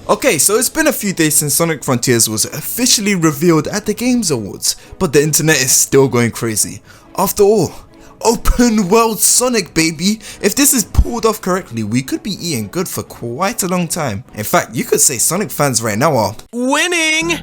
Okay, so it's been a few days since Sonic Frontiers was officially revealed at the Games Awards, but the internet is still going crazy. After all, open world Sonic, baby! If this is pulled off correctly, we could be eating good for quite a long time. In fact, you could say Sonic fans right now are winning!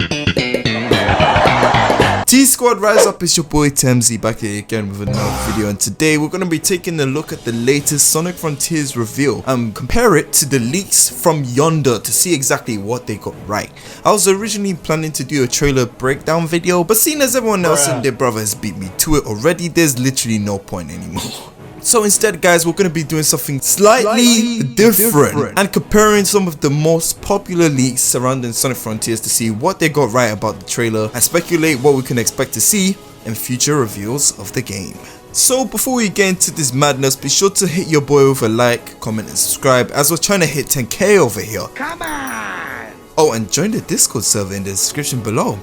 T-Squad Rise Up, is your boy Temzy back here again with another video, and today we're going to be taking a look at the latest Sonic Frontiers reveal and compare it to the leaks from Yonder to see exactly what they got right. I was originally planning to do a trailer breakdown video, but seeing as everyone else and their brother has beat me to it already, there's literally no point anymore. So instead, guys, we're going to be doing something slightly different and comparing some of the most popular leaks surrounding Sonic Frontiers to see what they got right about the trailer and speculate what we can expect to see in future reveals of the game. So before we get into this madness, be sure to hit your boy with a like, comment and subscribe as we're trying to hit 10k over here. Come on! Oh, and join the Discord server in the description below.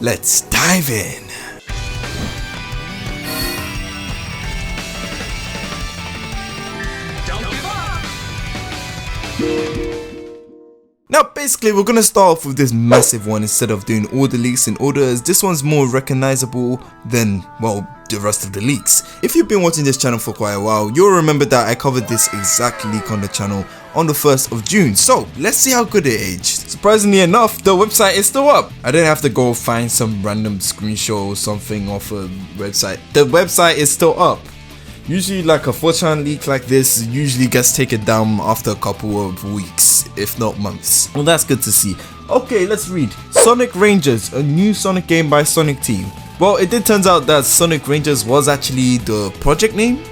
Let's dive in. Now basically we're gonna start off with this massive one instead of doing all the leaks in order, as this one's more recognizable than, well, the rest of the leaks. If you've been watching this channel for quite a while, you'll remember that I covered this exact leak on the channel on the 1st of June. So let's see how good it aged. Surprisingly enough, the website is still up. I didn't have to go find some random screenshot or something off a website. The website is still up. Usually like a 4chan leak like this usually gets taken down after a couple of weeks, if not months. Well, that's good to see. Okay, let's read. Sonic Rangers, a new Sonic game by Sonic Team. Well, it did turns out that Sonic Rangers was actually the project name.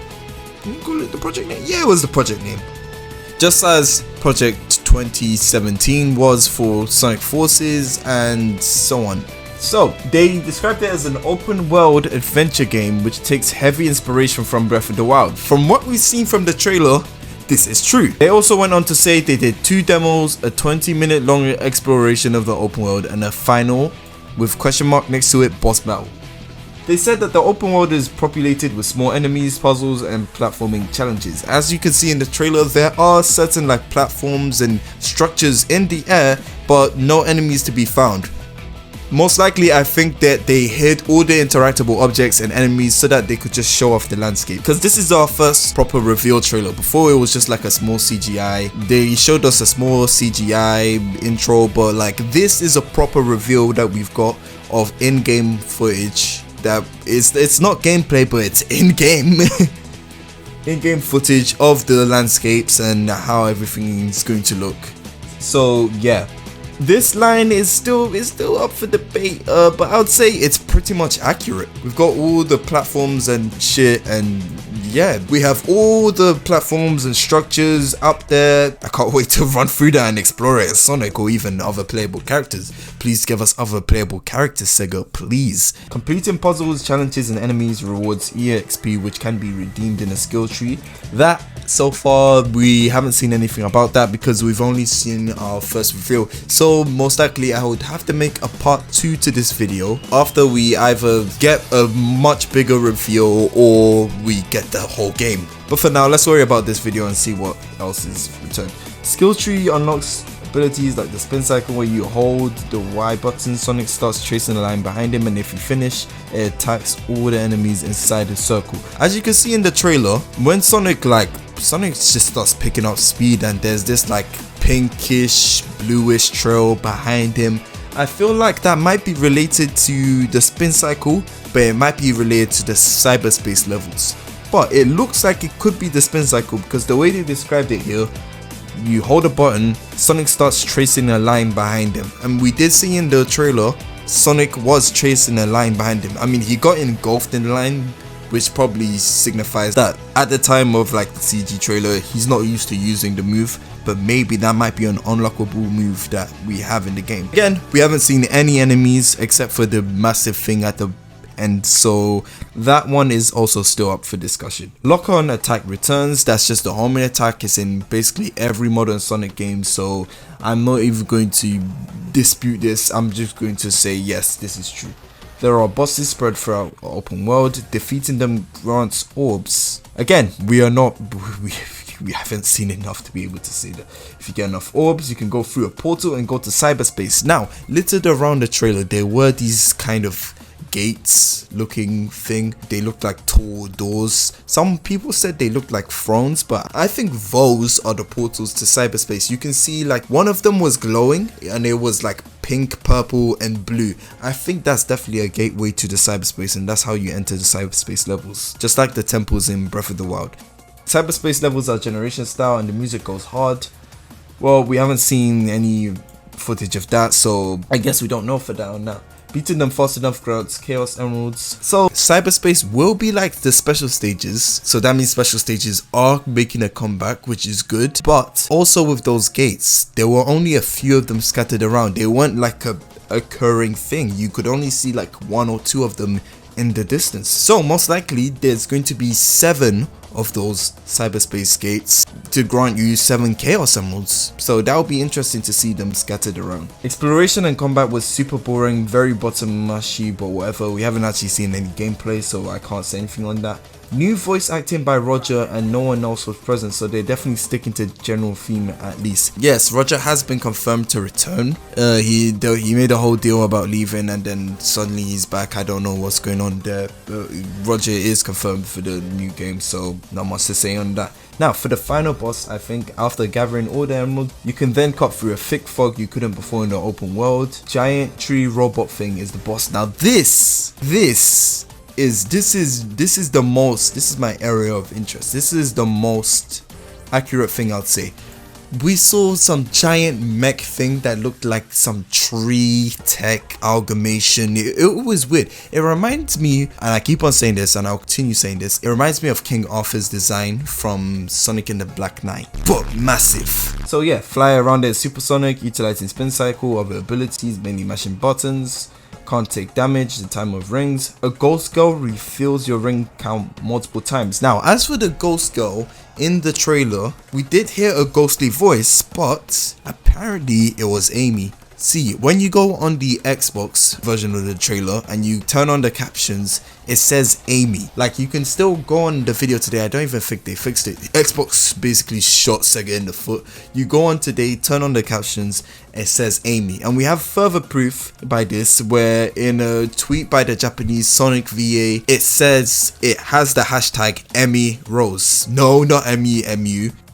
Can you call it the project name? Yeah, it was the project name. Just as Project 2017 was for Sonic Forces and so on. So, they described it as an open world adventure game which takes heavy inspiration from Breath of the Wild. From what we've seen from the trailer, this is true. They also went on to say they did 2 demos, a 20-minute long exploration of the open world, and a final, with question mark next to it, boss battle. They said that the open world is populated with small enemies, puzzles and platforming challenges. As you can see in the trailer, there are certain like platforms and structures in the air, but no enemies to be found. Most likely, I think that they hid all the interactable objects and enemies so that they could just show off the landscape. Because this is our first proper reveal trailer. Before, it was just like a small CGI. They showed us a small CGI intro, but like this is a proper reveal that we've got of in-game footage. That is, it's not gameplay, but it's in-game. In-game footage of the landscapes and how everything is going to look. So yeah. This line is still up for debate, but I would say it's pretty much accurate. We've got all the platforms and shit, and yeah, we have all the platforms and structures up there. I can't wait to run through that and explore it as Sonic or even other playable characters. Please give us other playable characters, Sega, please. Completing puzzles, challenges and enemies rewards EXP, which can be redeemed in a skill tree. That, so far, we haven't seen anything about that because we've only seen our first reveal. So most likely I would have to make a part 2 to this video after we either get a much bigger reveal or we get the whole game. But for now, let's worry about this video and see what else is returned. Skill tree unlocks abilities like the spin cycle, where you hold the Y button, Sonic starts tracing a line behind him, and if you finish, it attacks all the enemies inside the circle. As you can see in the trailer, when Sonic just starts picking up speed and there's this like pinkish bluish trail behind him, I feel like that might be related to the spin cycle, but it might be related to the cyberspace levels. But it looks like it could be the spin cycle because the way they described it here, you hold a button, Sonic starts tracing a line behind him, and we did see in the trailer Sonic was tracing a line behind him. I mean, he got engulfed in the line, which probably signifies that at the time of like the CG trailer, he's not used to using the move, but maybe that might be an unlockable move that we have in the game. Again, we haven't seen any enemies except for the massive thing at the end, so that one is also still up for discussion. Lock on attack returns, that's just the homing attack. It's in basically every modern Sonic game, so I'm not even going to dispute this. I'm just going to say yes, this is true. There are bosses spread throughout the open world. Defeating them grants orbs. Again, we are not we haven't seen enough to be able to say that. If you get enough orbs, you can go through a portal and go to cyberspace. Now, littered around the trailer, there were these kind of gates looking thing. They looked like tall doors. Some people said they looked like thrones, but I think those are the portals to cyberspace. You can see like one of them was glowing and it was like pink, purple and blue. I think that's definitely a gateway to the cyberspace, and that's how you enter the cyberspace levels, just like the temples in Breath of the Wild. Cyberspace levels are generation style and the music goes hard. Well, we haven't seen any footage of that, so I guess we don't know for that or not. Beating them fast enough grants Chaos Emeralds. So cyberspace will be like the special stages, so that means special stages are making a comeback, which is good. But also with those gates, there were only a few of them scattered around. They weren't like a occurring thing. You could only see like 1 or 2 of them in the distance. So most likely there's going to be 7 of those cyberspace gates to grant you 7 Chaos Emeralds. So that would be interesting to see them scattered around. Exploration and combat was super boring, very bottom mashy, but whatever. We haven't actually seen any gameplay, so I can't say anything on that. New voice acting by Roger and no one else was present, so they're definitely sticking to general theme at least. Yes, Roger has been confirmed to return. He made a whole deal about leaving and then suddenly he's back. I don't know what's going on there, but Roger is confirmed for the new game, so not much to say on that. Now for the final boss, I think after gathering all the emeralds, you can then cut through a thick fog you couldn't before in the open world. Giant tree robot thing is the boss. Now this is my area of interest. This is the most accurate thing I'd say. We saw some giant mech thing that looked like some tree tech amalgamation. It was weird. It reminds me, and I keep on saying this and I'll continue saying this, it reminds me of King Arthur's design from Sonic and the Black Knight, but massive. So yeah, fly around it supersonic, utilizing spin cycle, other abilities, mainly mashing buttons. Can't take damage, the time of rings. A ghost girl refills your ring count multiple times. Now, as for the ghost girl in the trailer, we did hear a ghostly voice, but apparently it was Amy. See, when you go on the Xbox version of the trailer and you turn on the captions, it says Amy. Like, you can still go on the video today. I don't even think they fixed it. Xbox basically shot Sega in the foot. You go on today, turn on the captions, it says Amy. And we have further proof by this, where in a tweet by the Japanese Sonic VA, it says it has the hashtag Emmy Rose. No, not Emmy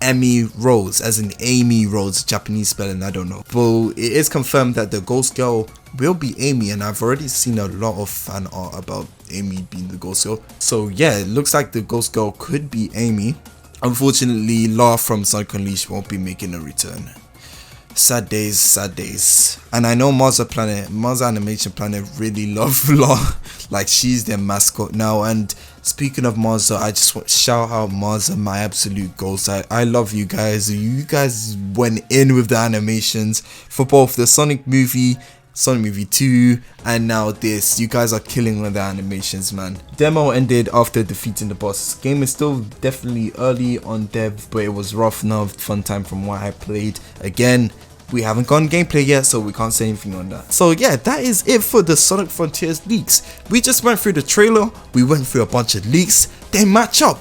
Emmy Rose, as in Amy Rose, Japanese spelling, I don't know. But it is confirmed that the ghost girl will be Amy, and I've already seen a lot of fan art about Amy being the ghost girl. So yeah, it looks like the ghost girl could be Amy. Unfortunately, Law from Sonic Unleashed won't be making a return. Sad days, sad days. And I know Mars Animation Planet really love Law. Like, she's their mascot now. And speaking of Marza, I just want to shout out Marza, my absolute ghost. I love you guys. You guys went in with the animations for both the Sonic movie, Sonic Movie 2, and now this. You guys are killing with the animations, man. Demo ended after defeating the boss. Game is still definitely early on dev, but it was rough enough fun time from what I played. Again, we haven't gotten gameplay yet, so we can't say anything on that. So yeah, that is it for the Sonic Frontiers leaks. We just went through the trailer, we went through a bunch of leaks. They match up.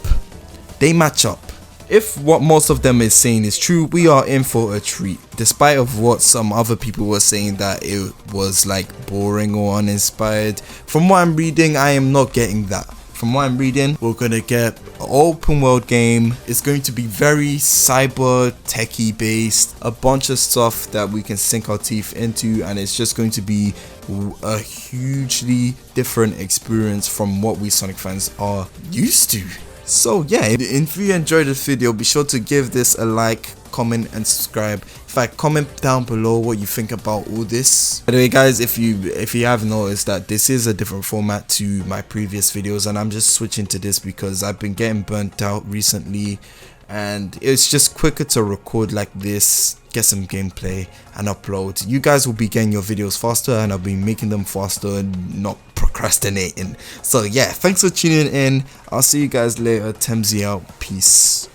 If what most of them is saying is true, we are in for a treat. Despite of what some other people were saying, that it was like boring or uninspired. From what I'm reading, I am not getting that. From what I'm reading, we're gonna get an open world game. It's going to be very cyber techie based, a bunch of stuff that we can sink our teeth into, and it's just going to be a hugely different experience from what we Sonic fans are used to. So yeah, if you enjoyed this video, be sure to give this a like, comment and subscribe. In fact, comment down below what you think about all this. By the way guys, if you have noticed that this is a different format to my previous videos, and I'm just switching to this because I've been getting burnt out recently and it's just quicker to record like this, get some gameplay and upload. You guys will be getting your videos faster and I'll be making them faster and not procrastinating. So yeah, thanks for tuning in. I'll see you guys later. Temzy out. Peace.